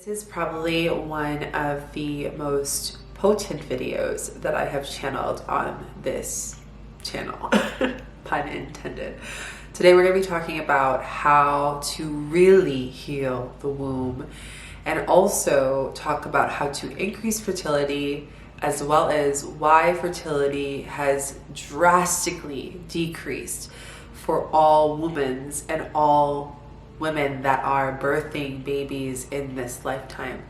This is probably one of the most potent videos that I have channeled on this channel, pun intended. Today we're going to be talking about how to really heal the womb and also talk about how to increase fertility, as well as why fertility has drastically decreased for all women and all women that are birthing babies in this lifetime.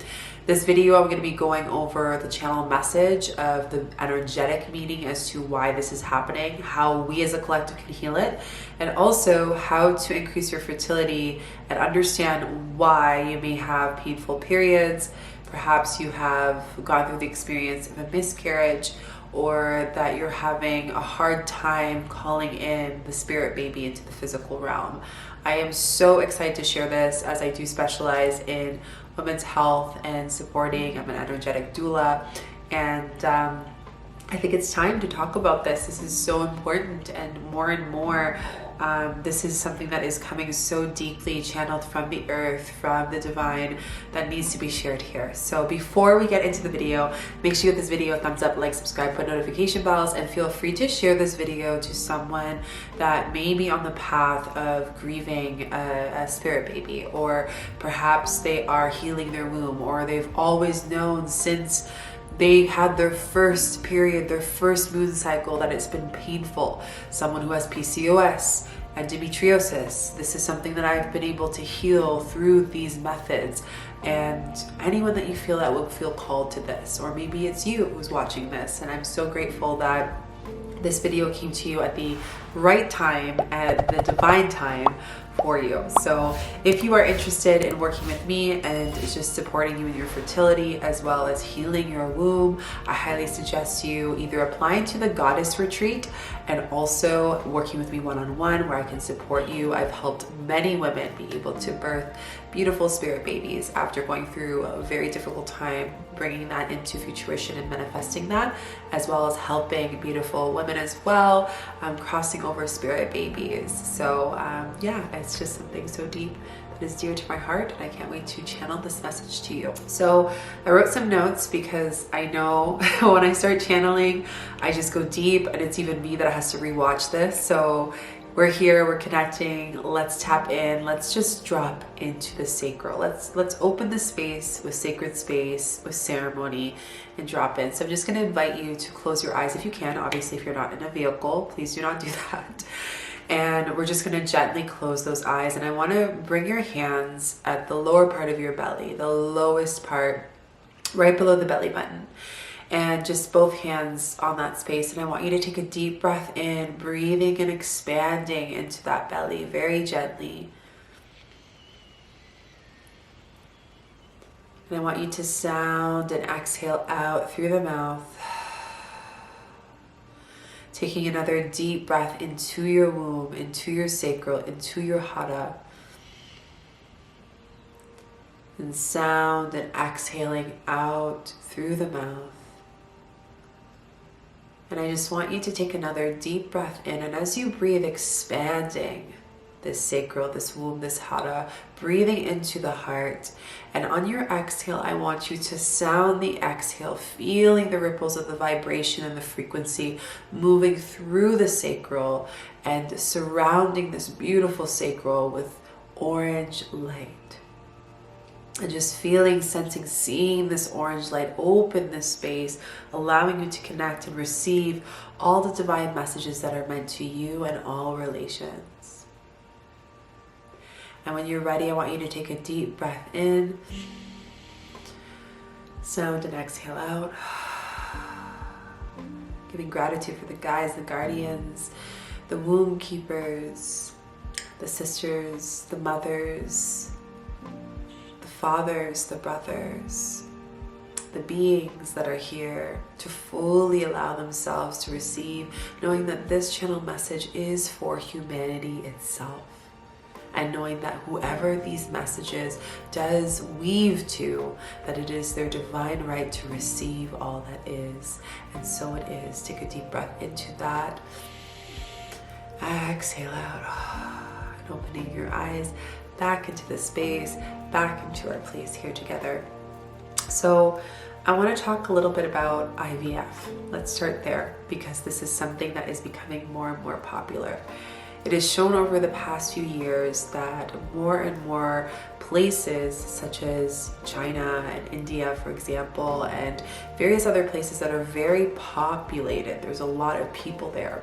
This video, I'm going to be going over the channel message of the energetic meaning as to why this is happening, how we as a collective can heal it, and also how to increase your fertility and understand why you may have painful periods. Perhaps you have gone through the experience of a miscarriage, or that you're having a hard time calling in the spirit baby into the physical realm. I am so excited to share this, as I do specialize in women's health and supporting. I'm an energetic doula, and I think it's time to talk about this. This is so important, and more this is something that is coming so deeply channeled from the earth, from the divine, that needs to be shared here. So before we get into the video, make sure you give this video a thumbs up, like, subscribe, put notification bells, and feel free to share this video to someone that may be on the path of grieving a spirit baby, or perhaps they are healing their womb, or they've always known since they had their first period, their first moon cycle, that it's been painful. Someone who has PCOS, endometriosis. This is something that I've been able to heal through these methods. And anyone that you feel that will feel called to this, or maybe it's you who's watching this. And I'm so grateful that this video came to you at the right time, at the divine time for you. So if you are interested in working with me and just supporting you in your fertility as well as healing your womb, I highly suggest you either applying to the Goddess Retreat and also working with me one-on-one, where I can support you. I've helped many women be able to birth beautiful spirit babies after going through a very difficult time, bringing that into fruition and manifesting that, as well as helping beautiful women as well, crossing over spirit babies. So yeah, it's just something so deep that is dear to my heart, and I can't wait to channel this message to you. So I wrote some notes because I know when I start channeling, I just go deep, and it's even me that has to rewatch this. So we're here, we're connecting, let's tap in, let's just drop into the sacral. Let's open the space with sacred space, with ceremony, and drop in. So I'm just gonna invite you to close your eyes if you can. Obviously, if you're not in a vehicle, please do not do that. And we're just gonna gently close those eyes. And I wanna bring your hands at the lower part of your belly, the lowest part, right below the belly button. And just both hands on that space. And I want you to take a deep breath in, breathing and expanding into that belly very gently. And I want you to sound and exhale out through the mouth. Taking another deep breath into your womb, into your sacral, into your hara. And sound and exhaling out through the mouth. And I just want you to take another deep breath in, and as you breathe, expanding this sacral, this womb, this hara, breathing into the heart. And on your exhale, I want you to sound the exhale, feeling the ripples of the vibration and the frequency moving through the sacral and surrounding this beautiful sacral with orange light. And just feeling, sensing, seeing this orange light open this space, allowing you to connect and receive all the divine messages that are meant to you and all relations. And when you're ready, I want you to take a deep breath in, sound and exhale out. Giving gratitude for the guides, the guardians, the womb keepers, the sisters, the mothers, fathers, the brothers, the beings that are here to fully allow themselves to receive, knowing that this channel message is for humanity itself, and knowing that whoever these messages does weave to, that it is their divine right to receive all that is. And so it is. Take a deep breath into that. Exhale out, and opening your eyes back into the space, back into our place here together. So I want to talk a little bit about IVF. Let's start there, because this is something that is becoming more and more popular. It is shown over the past few years that more and more places, such as China and India, for example, and various other places that are very populated, there's a lot of people there,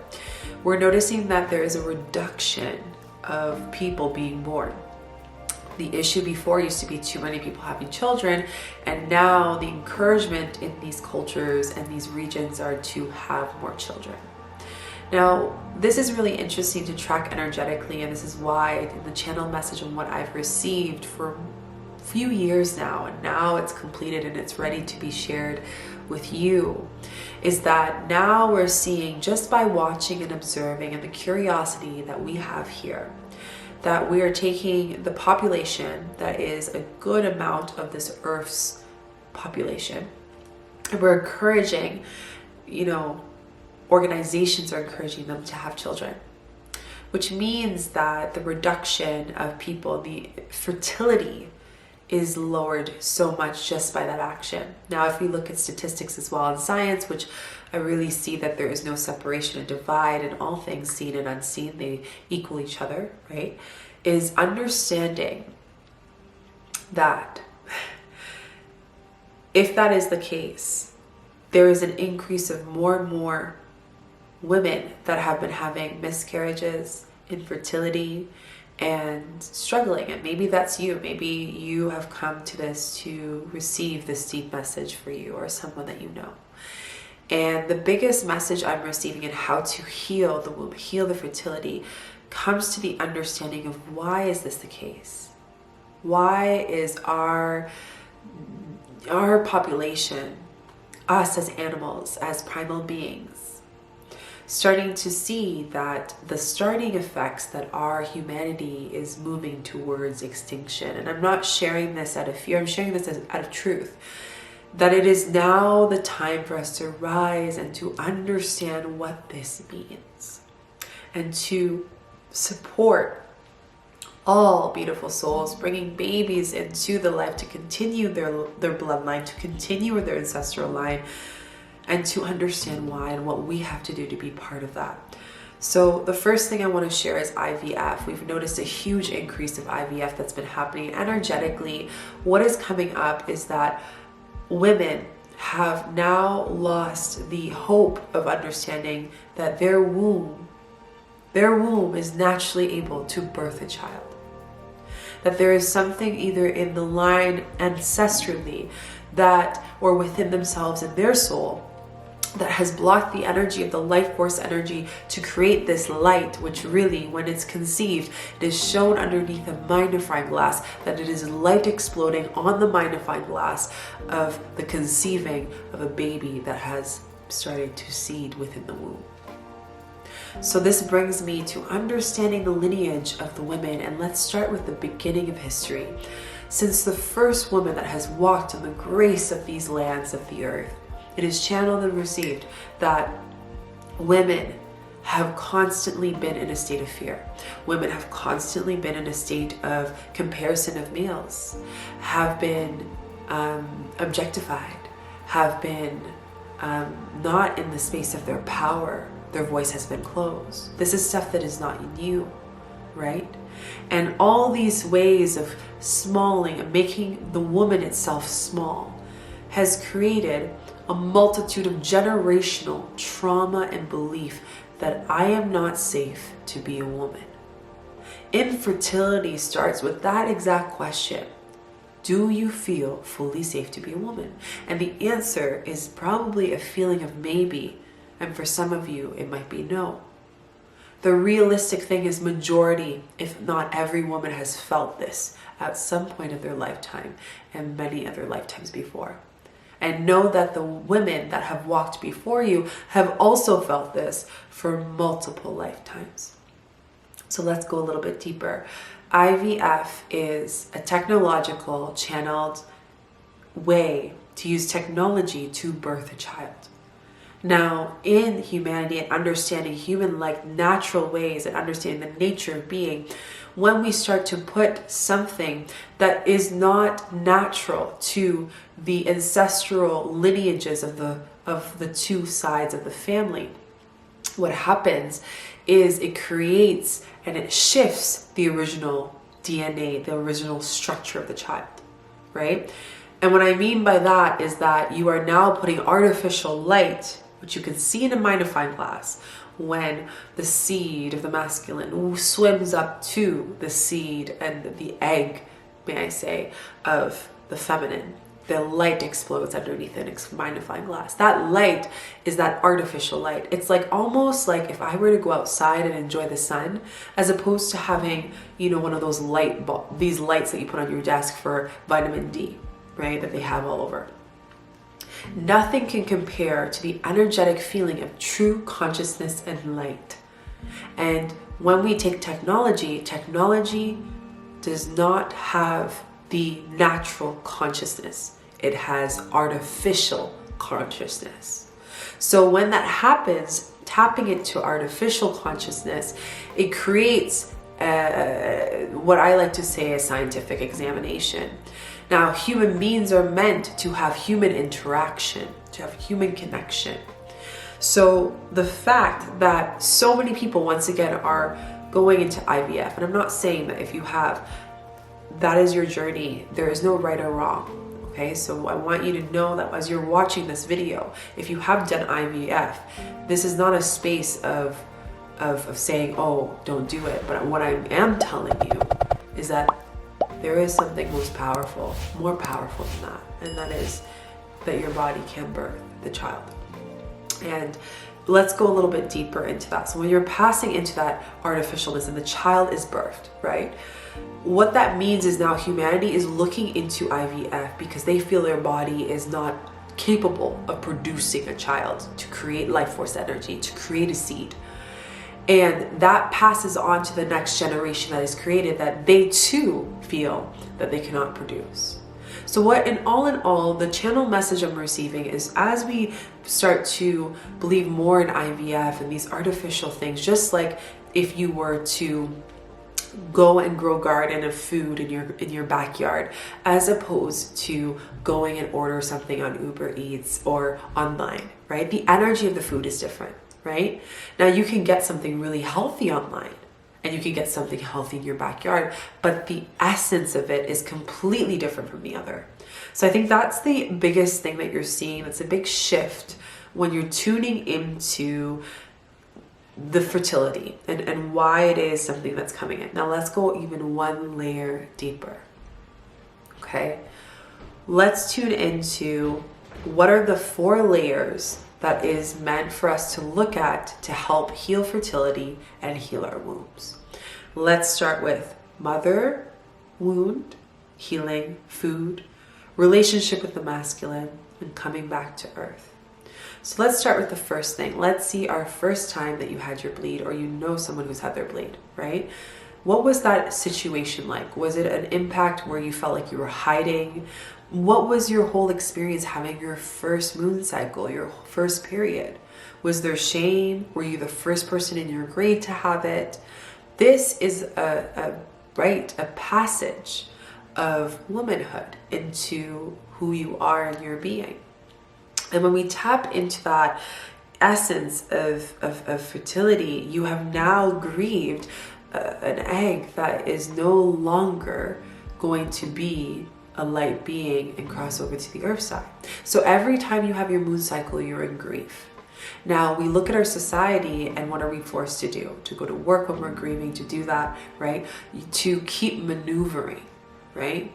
we're noticing that there is a reduction of people being born. The issue before used to be too many people having children, and now the encouragement in these cultures and these regions are to have more children. Now, this is really interesting to track energetically, and this is why the channel message and what I've received for a few years now, and now it's completed and it's ready to be shared with you, is that now we're seeing, just by watching and observing and the curiosity that we have here, that we are taking the population that is a good amount of this Earth's population, and we're encouraging, organizations are encouraging them to have children, which means that the reduction of people, the fertility is lowered so much just by that action. Now, if we look at statistics as well in science, which I really see that there is no separation and divide in all things seen and unseen, they equal each other, right? Is understanding that if that is the case, there is an increase of more and more women that have been having miscarriages, infertility, and struggling. And maybe that's you. Maybe you have come to this to receive this deep message for you or someone that you know. And the biggest message I'm receiving in how to heal the womb, heal the fertility, comes to the understanding of why is this the case? Why is our population, us as animals, as primal beings, starting to see that the starting effects that our humanity is moving towards extinction? And I'm not sharing this out of fear, I'm sharing this out of truth. That it is now the time for us to rise and to understand what this means, and to support all beautiful souls bringing babies into the life to continue their bloodline, to continue their ancestral line, and to understand why and what we have to do to be part of that. So the first thing I want to share is IVF. We've noticed a huge increase of IVF that's been happening energetically. What is coming up is that women have now lost the hope of understanding that their womb is naturally able to birth a child. That there is something either in the line ancestrally that, or within themselves in their soul, that has blocked the energy of the life force energy to create this light, which really, when it's conceived, it is shown underneath a magnifying glass, that it is light exploding on the magnifying glass of the conceiving of a baby that has started to seed within the womb. So this brings me to understanding the lineage of the women, and let's start with the beginning of history. Since the first woman that has walked on the grace of these lands of the earth, it is channeled and received that women have constantly been in a state of fear. Women have constantly been in a state of comparison of males, have been objectified, have been not in the space of their power. Their voice has been closed. This is stuff that is not new, right? And all these ways of smalling and making the woman itself small has created a multitude of generational trauma and belief that I am not safe to be a woman. Infertility starts with that exact question. Do you feel fully safe to be a woman? And the answer is probably a feeling of maybe, and for some of you, it might be no. The realistic thing is majority, if not every woman, has felt this at some point of their lifetime and many other lifetimes before. And know that the women that have walked before you have also felt this for multiple lifetimes. So let's go a little bit deeper. IVF is a technological channeled way to use technology to birth a child. Now, in humanity and understanding human-like natural ways and understanding the nature of being, when we start to put something that is not natural to the ancestral lineages of the two sides of the family, what happens is it creates and it shifts the original DNA, the original structure of the child, right? And what I mean by that is that you are now putting artificial light, which you can see in a magnifying glass, when the seed of the masculine swims up to the seed and the egg, may I say, of the feminine. The light explodes underneath an magnifying glass. That light is that artificial light. It's like almost like if I were to go outside and enjoy the sun, as opposed to having, you know, one of those these lights that you put on your desk for vitamin D, right? That they have all over. Nothing can compare to the energetic feeling of true consciousness and light. And when we take technology does not have the natural consciousness. It has artificial consciousness. So when that happens, tapping into artificial consciousness, it creates what I like to say a scientific examination. Now, human beings are meant to have human interaction, to have human connection. So the fact that so many people, once again, are going into IVF, and I'm not saying that if you have, that is your journey. There is no right or wrong. Okay, so I want you to know that as you're watching this video, if you have done IVF, this is not a space of saying, oh, don't do it. But what I am telling you is that there is something more powerful than that. And that is that your body can birth the child. And let's go a little bit deeper into that. So when you're passing into that artificialness and the child is birthed, right? What that means is now humanity is looking into IVF because they feel their body is not capable of producing a child to create life force energy, to create a seed. And that passes on to the next generation that is created, that they too feel that they cannot produce. So what in all, the channel message I'm receiving is, as we start to believe more in IVF and these artificial things, just like if you were to go and grow garden of food in your backyard, as opposed to going and order something on Uber Eats or online, right? The energy of the food is different, right? Now you can get something really healthy online and you can get something healthy in your backyard, but the essence of it is completely different from the other. So I think that's the biggest thing that you're seeing. That's a big shift when you're tuning into the fertility and why it is something that's coming in. Now let's go even one layer deeper. Okay, let's tune into what are the 4 layers that is meant for us to look at to help heal fertility and heal our wombs. Let's start with mother, wound, healing, food, relationship with the masculine, and coming back to earth. So let's start with the first thing. Let's see our first time that you had your bleed, or you know someone who's had their bleed, right? What was that situation like? Was it an impact where you felt like you were hiding? What was your whole experience having your first moon cycle, your first period? Was there shame? Were you the first person in your grade to have it? This is a passage of womanhood into who you are in your being. And when we tap into that essence of fertility, you have now grieved an egg that is no longer going to be a light being and cross over to the earth side. So every time you have your moon cycle, you're in grief. Now we look at our society and what are we forced to do? To go to work when we're grieving, to do that, right? To keep maneuvering, right?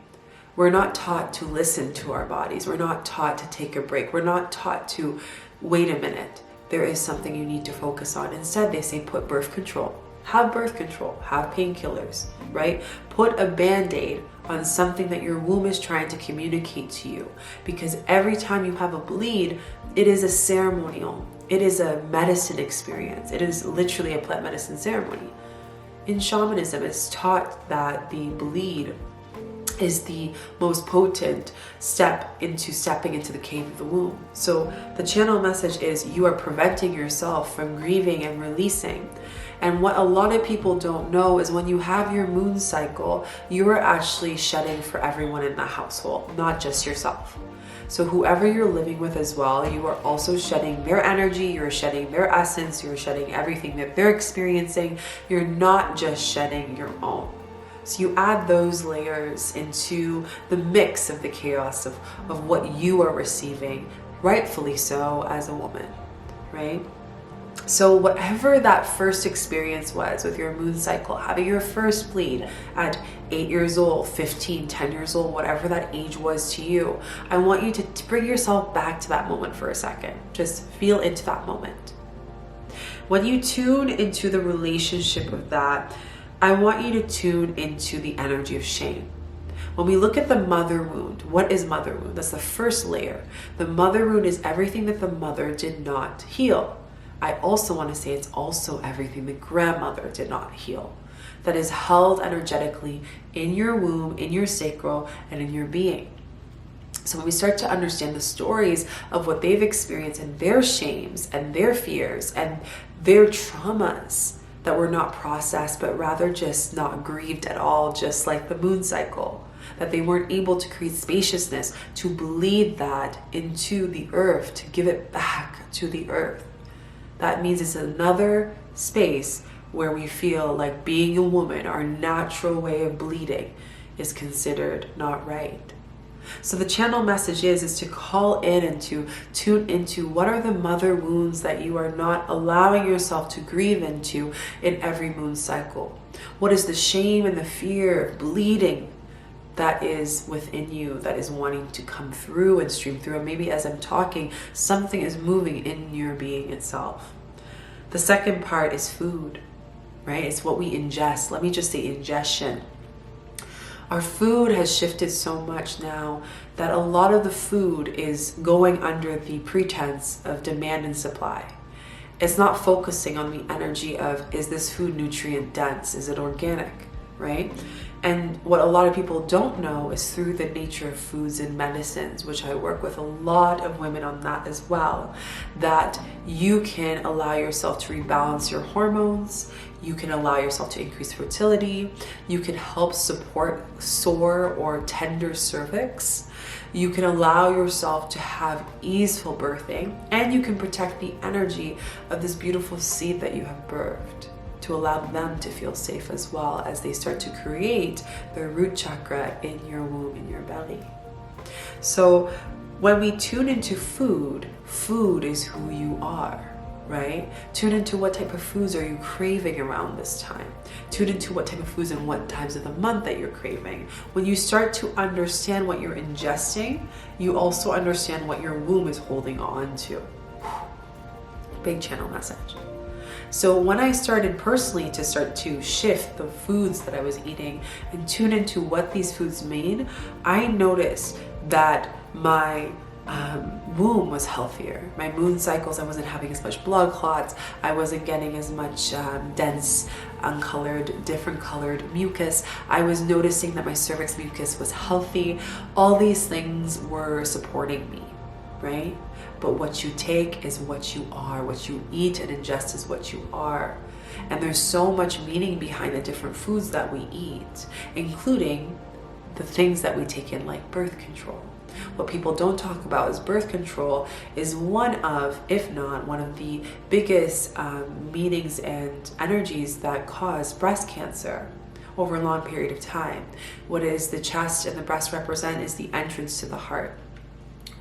We're not taught to listen to our bodies. We're not taught to take a break. We're not taught to wait a minute. There is something you need to focus on. Instead, they say put birth control. Have birth control. Have painkillers, right? Put a Band-Aid on something that your womb is trying to communicate to you. Because every time you have a bleed, it is a ceremonial. It is a medicine experience. It is literally a plant medicine ceremony. In shamanism, it's taught that the bleed is the most potent step into stepping into the cave of the womb. So the channel message is you are preventing yourself from grieving and releasing. And what a lot of people don't know is when you have your moon cycle, you are actually shedding for everyone in the household, not just yourself. So whoever you're living with as well, you are also shedding their energy, you're shedding their essence, you're shedding everything that they're experiencing. You're not just shedding your own. So you add those layers into the mix of the chaos of what you are receiving, rightfully so, as a woman, right? So whatever that first experience was with your moon cycle, having your first bleed at 8 years old, 15, 10 years old, whatever that age was to you, I want you to bring yourself back to that moment for a second. Just feel into that moment. When you tune into the relationship of that, I want you to tune into the energy of shame. When we look at the mother wound, what is mother wound? That's the first layer. The mother wound is everything that the mother did not heal. I also want to say it's also everything the grandmother did not heal. That is held energetically in your womb, in your sacral, and in your being. So when we start to understand the stories of what they've experienced and their shames and their fears and their traumas, that were not processed, but rather just not grieved at all, just like the moon cycle, that they weren't able to create spaciousness, to bleed that into the earth, to give it back to the earth. That means it's another space where we feel like being a woman, our natural way of bleeding, is considered not right. So the channel message is to call in and to tune into what are the mother wounds that you are not allowing yourself to grieve into in every moon cycle. What is the shame and the fear of bleeding that is within you, that is wanting to come through and stream through? And maybe as I'm talking, something is moving in your being itself. The second part is food, right? It's what we ingest. Let me just say ingestion. Our food has shifted so much now that a lot of the food is going under the pretense of demand and supply. It's not focusing on the energy of, is this food nutrient dense? Is it organic, right? And what a lot of people don't know is through the nature of foods and medicines, which I work with a lot of women on that as well, that you can allow yourself to rebalance your hormones. You can allow yourself to increase fertility. You can help support sore or tender cervix. You can allow yourself to have easeful birthing, and you can protect the energy of this beautiful seed that you have birthed, to allow them to feel safe as well as they start to create their root chakra in your womb, in your belly. So when we tune into food, food is who you are, right? Tune into what type of foods are you craving around this time. Tune into what type of foods and what times of the month that you're craving. When you start to understand what you're ingesting, you also understand what your womb is holding on to. Big channel message. So when I started personally to start to shift the foods that I was eating and tune into what these foods mean, I noticed that my womb was healthier. My moon cycles, I wasn't having as much blood clots. I wasn't getting as much dense, uncolored, different colored mucus. I was noticing that my cervix mucus was healthy. All these things were supporting me, right? But what you take is what you are. What you eat and ingest is what you are. And there's so much meaning behind the different foods that we eat, including the things that we take in, like birth control. What people don't talk about is birth control is one of, if not one of the biggest meanings and energies that cause breast cancer over a long period of time. What is the chest and the breast represent is the entrance to the heart,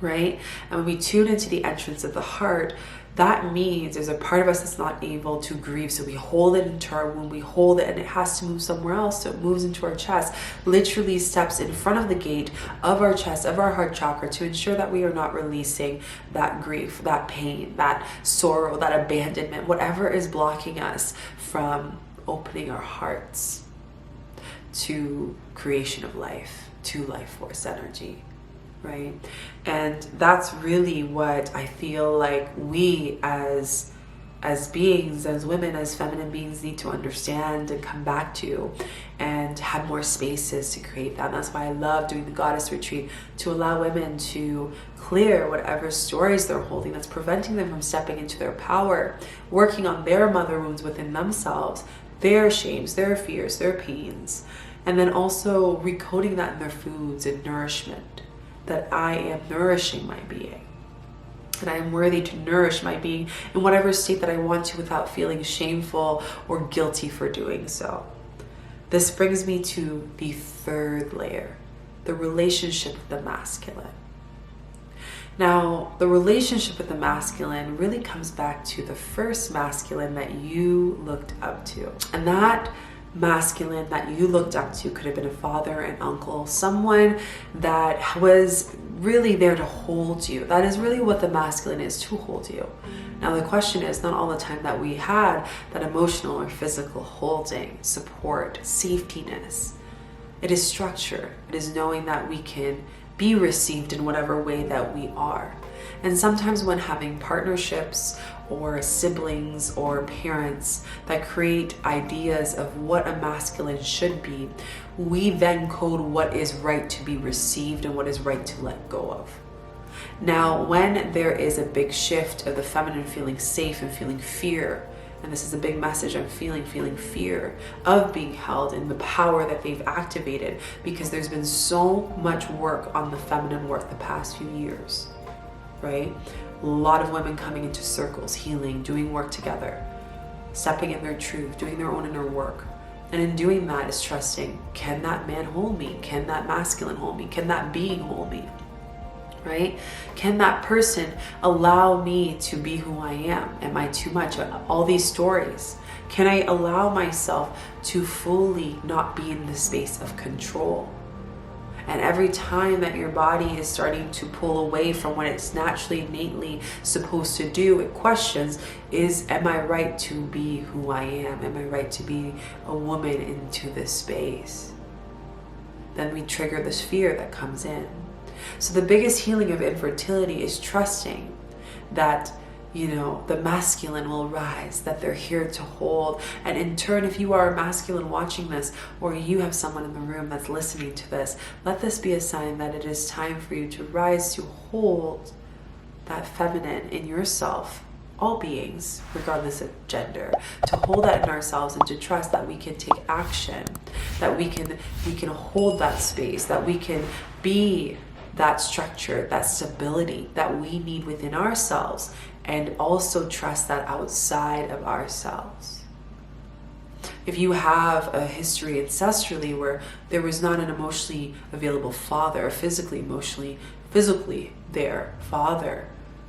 right? And when we tune into the entrance of the heart, that means there's a part of us that's not able to grieve. So we hold it into our womb, we hold it, and it has to move somewhere else. So it moves into our chest, literally steps in front of the gate of our chest, of our heart chakra, to ensure that we are not releasing that grief, that pain, that sorrow, that abandonment, whatever is blocking us from opening our hearts to creation of life, to life force energy. Right? And that's really what I feel like we as as beings, as women, as feminine beings, need to understand and come back to, and have more spaces to create that. And that's why I love doing the Goddess Retreat, to allow women to clear whatever stories they're holding that's preventing them from stepping into their power, working on their mother wounds within themselves, their shames, their fears, their pains, and then also recoding that in their foods and nourishment, that I am nourishing my being. And I am worthy to nourish my being in whatever state that I want to without feeling shameful or guilty for doing so. This brings me to the third layer, the relationship with the masculine. Now, the relationship with the masculine really comes back to the first masculine that you looked up to. And that masculine that you looked up to could have been a father, an uncle, someone that was really there to hold you. That is really what the masculine is, to hold you. Now the question is, not all the time that we had that emotional or physical holding, support, safetyness. It is structure. It is knowing that we can be received in whatever way that we are. And sometimes when having partnerships or siblings or parents that create ideas of what a masculine should be, we then code what is right to be received and what is right to let go of. Now, when there is a big shift of the feminine feeling safe and feeling fear, and this is a big message I'm feeling fear of being held in the power that they've activated, because there's been so much work on the feminine work the past few years, right? A lot of women coming into circles, healing, doing work together, stepping in their truth, doing their own inner work. And in doing that is trusting, can that man hold me? Can that masculine hold me? Can that being hold me? Right? Can that person allow me to be who I am? Am I too much? All these stories. Can I allow myself to fully not be in the space of control? And every time that your body is starting to pull away from what it's naturally, innately supposed to do, it questions, am I right to be who I am? Am I right to be a woman into this space? Then we trigger this fear that comes in. So the biggest healing of infertility is trusting that, the masculine will rise, that they're here to hold. And in turn, if you are a masculine watching this, or you have someone in the room that's listening to this, let this be a sign that it is time for you to rise, to hold that feminine in yourself, all beings, regardless of gender, to hold that in ourselves and to trust that we can take action, that we can hold that space, that we can be that structure, that stability that we need within ourselves, and also trust that outside of ourselves. If you have a history ancestrally where there was not an emotionally available father, physically there father,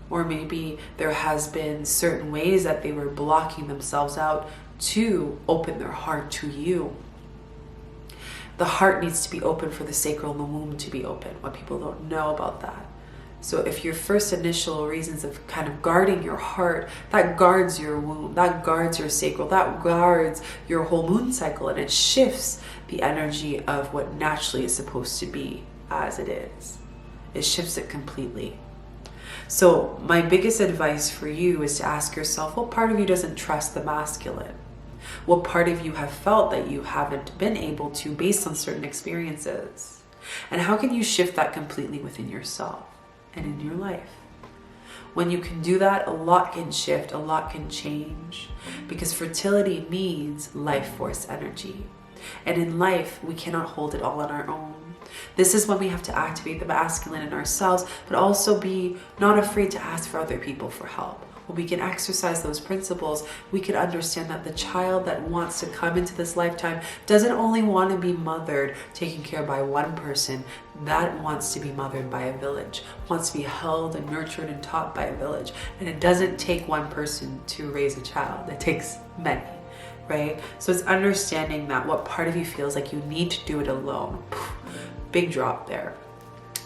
or maybe there has been certain ways that they were blocking themselves out to open their heart to you. The heart needs to be open for the sacral and the womb to be open. What people don't know about that. So if your first initial reasons of kind of guarding your heart, that guards your womb, that guards your sacral, that guards your whole moon cycle, and it shifts the energy of what naturally is supposed to be as it is. It shifts it completely. So my biggest advice for you is to ask yourself, what part of you doesn't trust the masculine? What part of you have felt that you haven't been able to based on certain experiences? And how can you shift that completely within yourself and in your life? When you can do that, a lot can shift, a lot can change, because fertility means life force energy. And in life, we cannot hold it all on our own. This is when we have to activate the masculine in ourselves, but also be not afraid to ask for other people for help. When we can exercise those principles, we can understand that the child that wants to come into this lifetime doesn't only want to be mothered, taken care of by one person, that wants to be mothered by a village, wants to be held and nurtured and taught by a village. And it doesn't take one person to raise a child, it takes many, right? So it's understanding that what part of you feels like you need to do it alone. Big drop there.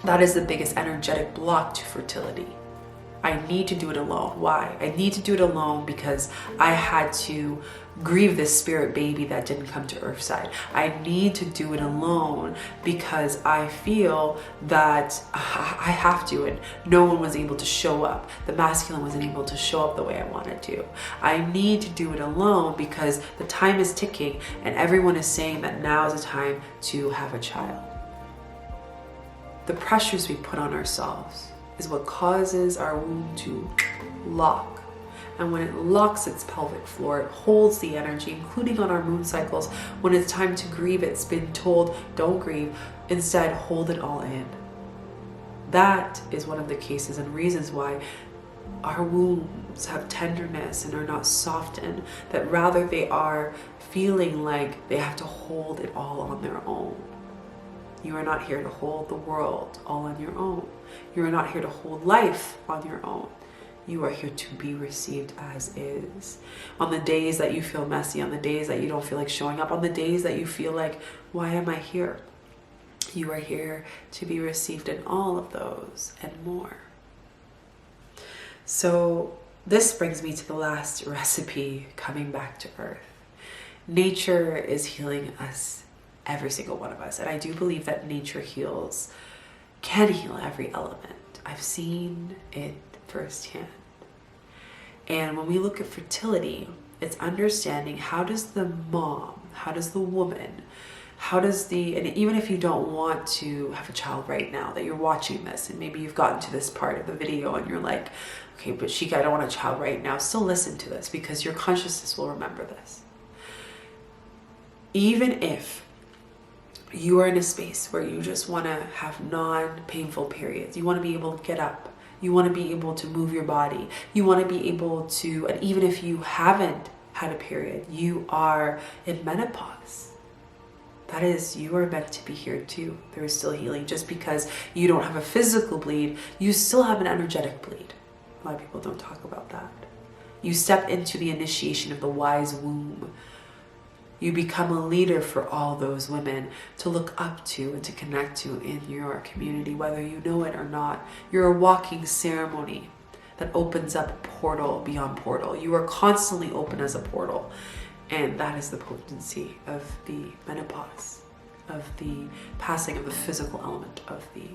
That is the biggest energetic block to fertility. I need to do it alone. Why? I need to do it alone because I had to grieve this spirit baby that didn't come to Earthside. I need to do it alone because I feel that I have to, and no one was able to show up. The masculine wasn't able to show up the way I wanted to. I need to do it alone because the time is ticking and everyone is saying that now is the time to have a child. The pressures we put on ourselves is what causes our womb to lock. And when it locks its pelvic floor, it holds the energy, including on our moon cycles. When it's time to grieve, it's been told, don't grieve, instead hold it all in. That is one of the cases and reasons why our wombs have tenderness and are not softened, that rather they are feeling like they have to hold it all on their own. You are not here to hold the world all on your own. You are not here to hold life on your own. You are here to be received as is. On the days that you feel messy, on the days that you don't feel like showing up, on the days that you feel like, why am I here? You are here to be received in all of those and more. So this brings me to the last recipe, coming back to earth. Nature is healing us, every single one of us. And I do believe that nature can heal every element. I've seen it firsthand. And when we look at fertility, it's understanding how does the mom, how does the woman, and even if you don't want to have a child right now, that you're watching this and maybe you've gotten to this part of the video and you're like, okay, but 𝐭𝐸, I don't want a child right now. Still listen to this because your consciousness will remember this. Even if you are in a space where you just want to have non-painful periods, you want to be able to get up, you want to be able to move your body, you want to be able to, and even if you haven't had a period, you are in menopause. That is, you are meant to be here too. There is still healing. Just because you don't have a physical bleed, you still have an energetic bleed. A lot of people don't talk about that. You step into the initiation of the wise womb. You become a leader for all those women to look up to and to connect to in your community, whether you know it or not. You're a walking ceremony that opens up a portal beyond portal. You are constantly open as a portal. And that is the potency of the menopause, of the passing of the physical element of the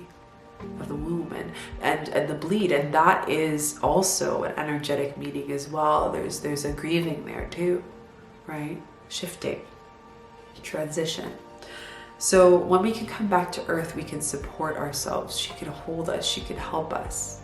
womb and the bleed. And that is also an energetic meaning as well. There's a grieving there too, right? Shifting, transition. So when we can come back to earth, we can support ourselves. She can hold us. She can help us.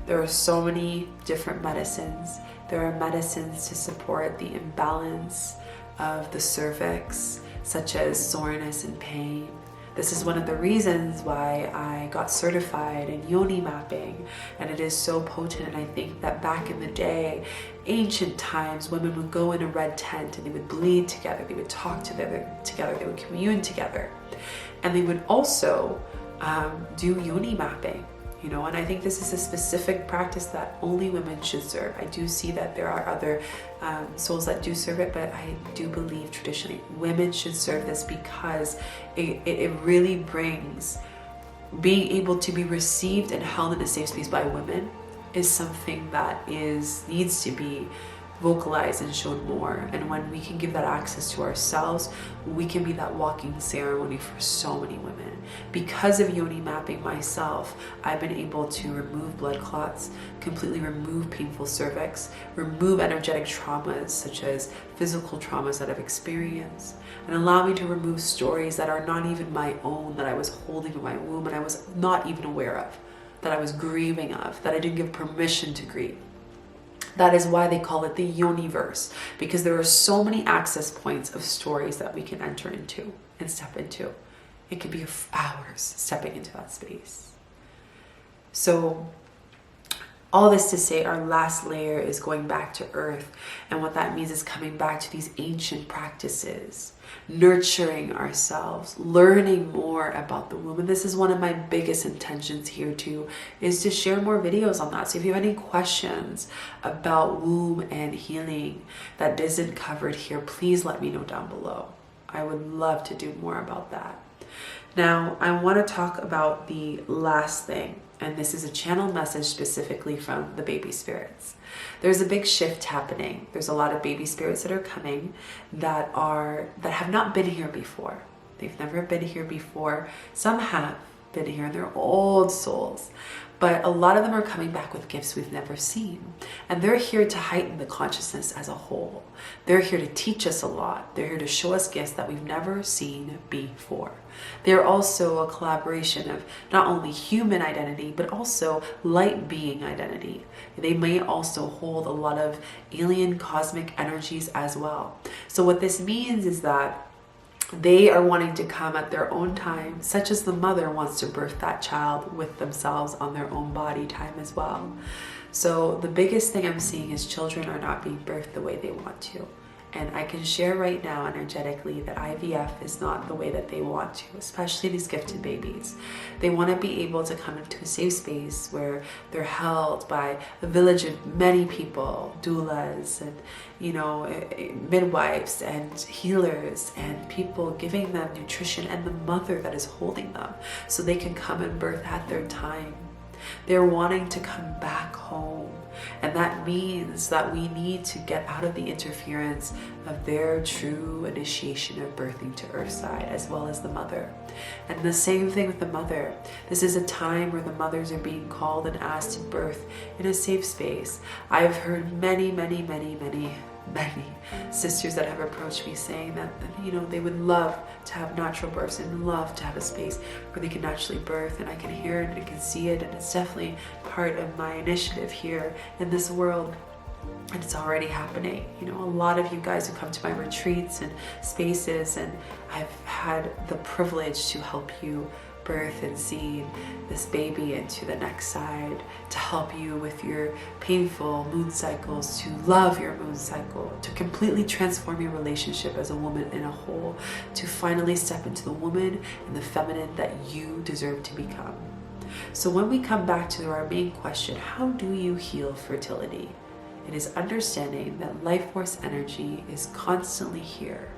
There are so many different medicines. There are medicines to support the imbalance of the cervix, such as soreness and pain. This is one of the reasons why I got certified in yoni mapping, and it is so potent. And I think that back in the day, ancient times, women would go in a red tent and they would bleed together, they would talk together, they would commune together, and they would also do yoni mapping. And I think this is a specific practice that only women should serve. I do see that there are other souls that do serve it, but I do believe traditionally women should serve this because it really brings being able to be received and held in a safe space by women is something that needs to be vocalized and shown more. And when we can give that access to ourselves, we can be that walking ceremony for so many women. Because of yoni mapping myself, I've been able to remove blood clots, completely remove painful cervix, remove energetic traumas such as physical traumas that I've experienced, and allow me to remove stories that are not even my own, that I was holding in my womb and I was not even aware of, that I was grieving of, that I didn't give permission to grieve. That is why they call it the Yoniverse, because there are so many access points of stories that we can enter into and step into. It could be hours stepping into that space. So all this to say, our last layer is going back to earth. And what that means is coming back to these ancient practices, nurturing ourselves, learning more about the womb. And this is one of my biggest intentions here too, is to share more videos on that. So if you have any questions about womb and healing that isn't covered here, please let me know down below. I would love to do more about that. Now, I want to talk about the last thing, And this is a channel message specifically from the baby spirits. There's a big shift happening. There's a lot of baby spirits that are coming that have not been here before. They've never been here before. Some have been here, and they're old souls. But a lot of them are coming back with gifts we've never seen. And they're here to heighten the consciousness as a whole. They're here to teach us a lot. They're here to show us gifts that we've never seen before. They're also a collaboration of not only human identity, but also light being identity. They may also hold a lot of alien cosmic energies as well. So what this means is that they are wanting to come at their own time, such as the mother wants to birth that child with themselves on their own body time as well. So the biggest thing I'm seeing is children are not being birthed the way they want to. And I can share right now energetically that IVF is not the way that they want to, especially these gifted babies. They want to be able to come into a safe space where they're held by a village of many people, doulas and, midwives and healers and people giving them nutrition, and the mother that is holding them so they can come and birth at their time. They're wanting to come back home, and that means that we need to get out of the interference of their true initiation of birthing to Earthside, as well as the mother. And the same thing with the mother. This is a time where the mothers are being called and asked to birth in a safe space. I've heard many sisters that have approached me saying that, they would love to have natural births and love to have a space where they can naturally birth, and I can hear it and I can see it, and it's definitely part of my initiative here in this world. And it's already happening. A lot of you guys who come to my retreats and spaces, and I've had the privilege to help you birth and see this baby into the next side, to help you with your painful moon cycles, to love your moon cycle, to completely transform your relationship as a woman in a whole, to finally step into the woman and the feminine that you deserve to become. So when we come back to our main question, how do you heal fertility? It is understanding that life force energy is constantly here.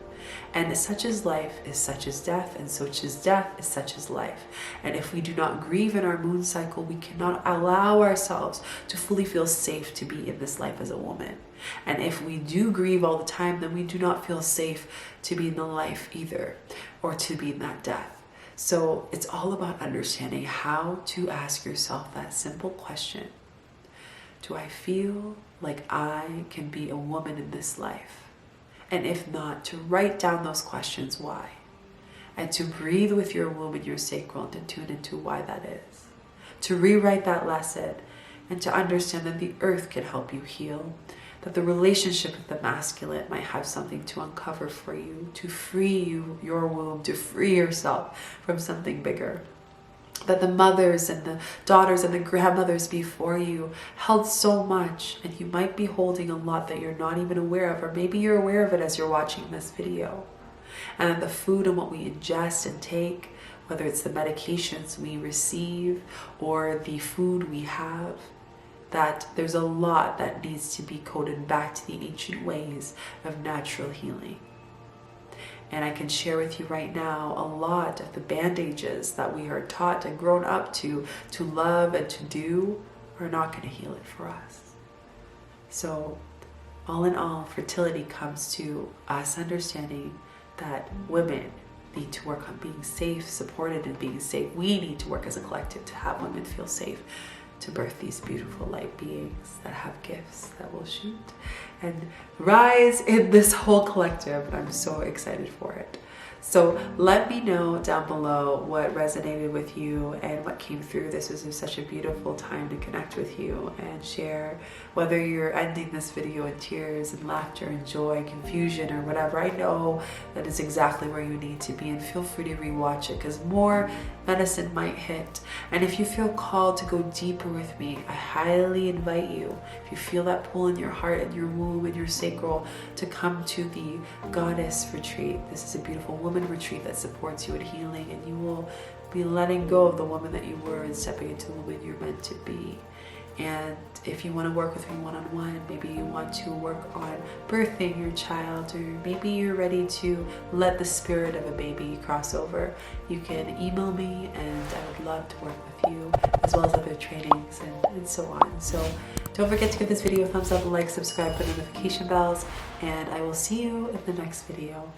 And such as life is such as death, and such as death is such as life. And if we do not grieve in our moon cycle, we cannot allow ourselves to fully feel safe to be in this life as a woman. And if we do grieve all the time, then we do not feel safe to be in the life either, or to be in that death. So it's all about understanding how to ask yourself that simple question. Do I feel like I can be a woman in this life? And if not, to write down those questions why, and to breathe with your womb and your sacral and to tune into why that is. To rewrite that lesson and to understand that the earth can help you heal, that the relationship with the masculine might have something to uncover for you, to free you, your womb, to free yourself from something bigger. That the mothers and the daughters and the grandmothers before you held so much, and you might be holding a lot that you're not even aware of, or maybe you're aware of it as you're watching this video. And that the food and what we ingest and take, whether it's the medications we receive or the food we have, that there's a lot that needs to be coded back to the ancient ways of natural healing. And I can share with you right now a lot of the bandages that we are taught and grown up to love and to do are not going to heal it for us. So all in all, fertility comes to us understanding that women need to work on being safe, supported, and being safe. We need to work as a collective to have women feel safe to birth these beautiful light beings that have gifts that will shoot and rise in this whole collective. And I'm so excited for it. So let me know down below what resonated with you and what came through. This was such a beautiful time to connect with you and share, whether you're ending this video in tears and laughter and joy, confusion or whatever. I know that is exactly where you need to be, and feel free to rewatch it because more medicine might hit. And if you feel called to go deeper with me, I highly invite you, if you feel that pull in your heart and your womb and your sacral, to come to the Goddess Retreat. This is a beautiful woman retreat that supports you in healing, and you will be letting go of the woman that you were and stepping into the woman you're meant to be. And if you want to work with me one-on-one, maybe you want to work on birthing your child, or maybe you're ready to let the spirit of a baby cross over, you can email me and I would love to work with you, as well as other trainings and so on. So don't forget to give this video a thumbs up, like, subscribe, put notification bells, and I will see you in the next video.